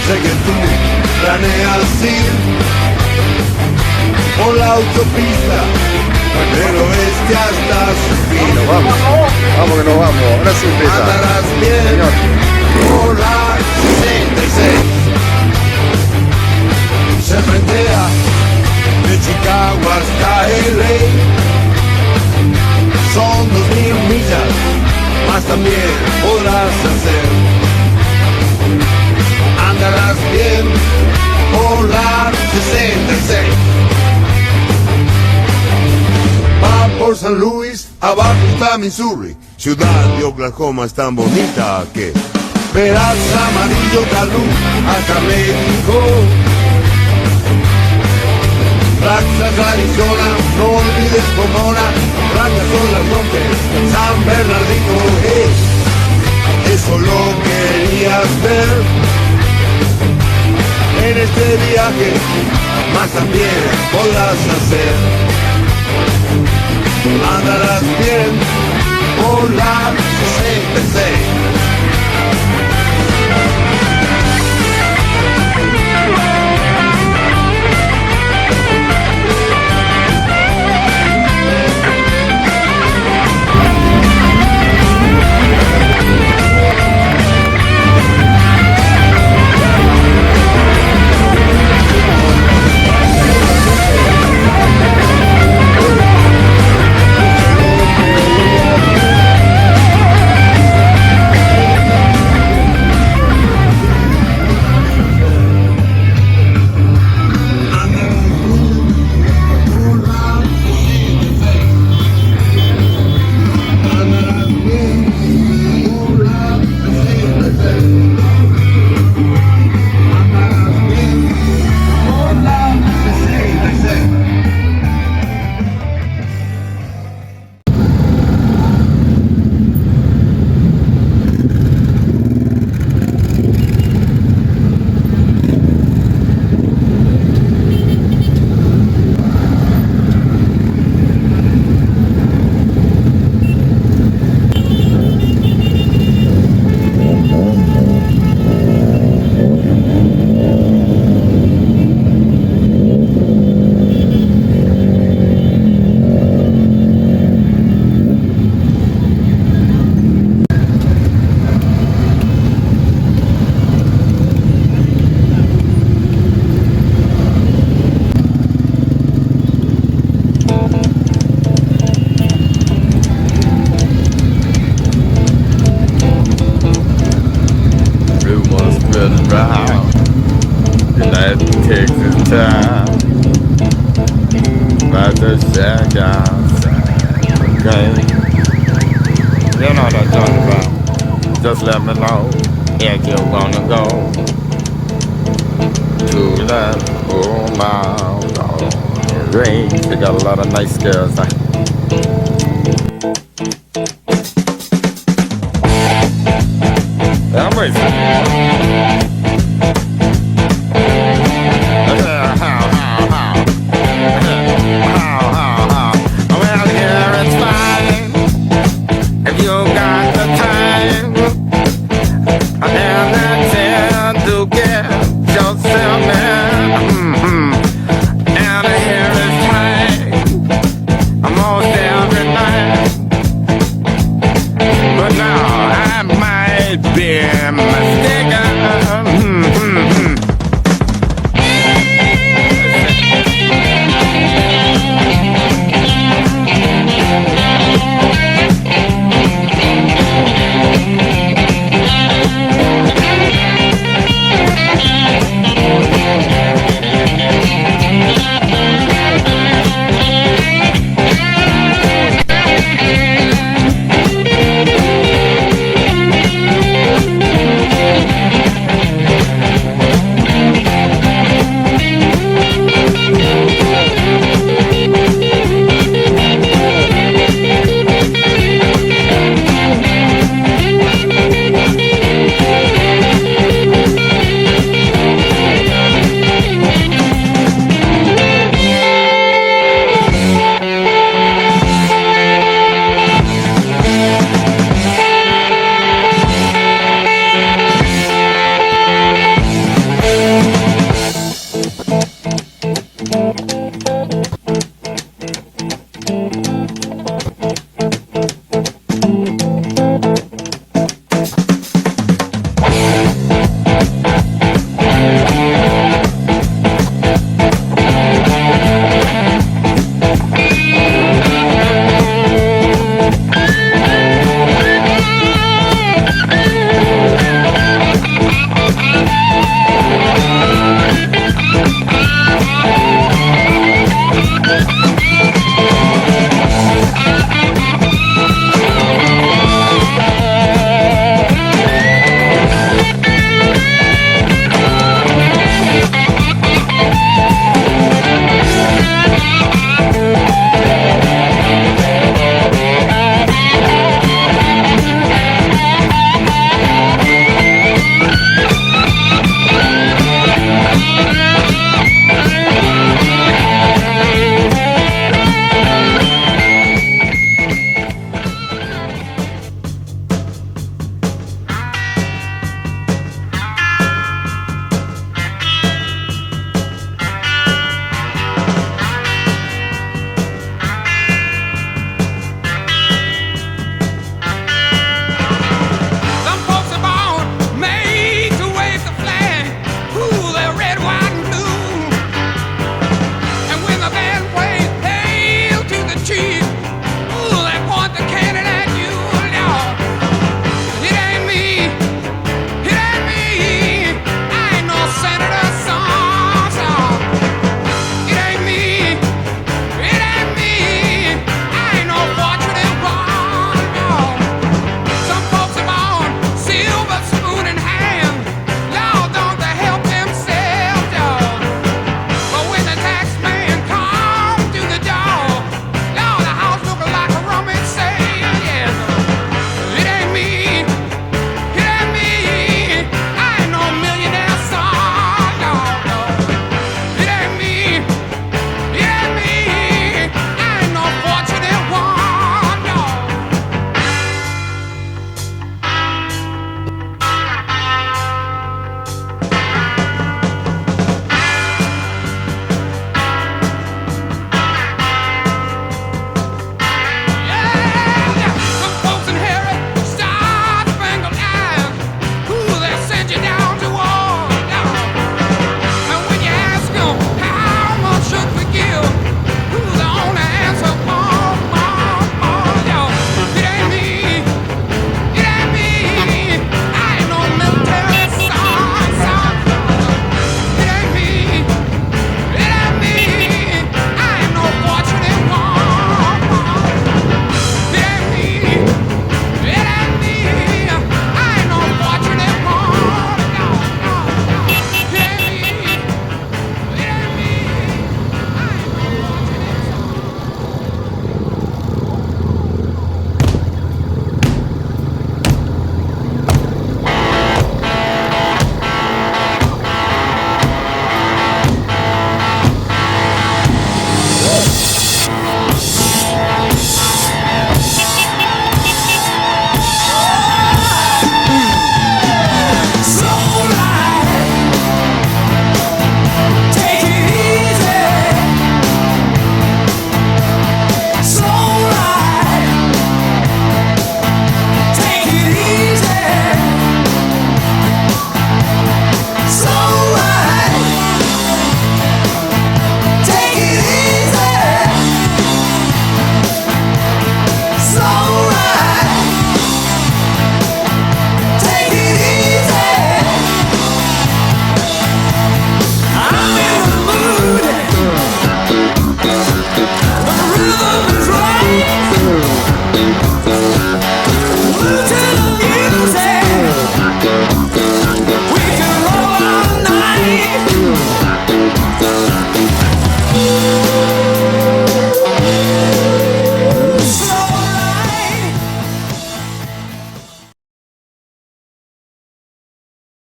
Sé que tú planeas ir por la autopista del oeste hasta su fin. Nos vamos, vamos que nos vamos. Ahora sí empieza. Andarás bien, Señor. por la 66. Se frentea de Chicago hasta LA. Son 2000 millas, más también podrás hacer. Andarás bien por la 66. Va por San Luis, abajo está Missouri. Ciudad de Oklahoma es tan bonita que verás amarillo calú hasta México. Texas, Arizona, no olvides Pomona, blancas son las montes, San Bernardino, eso lo querías ver en este viaje, más también podrás hacer. Andarás bien por la 66. Just let me know if you wanna go to that old mile race. They got a lot of nice girls.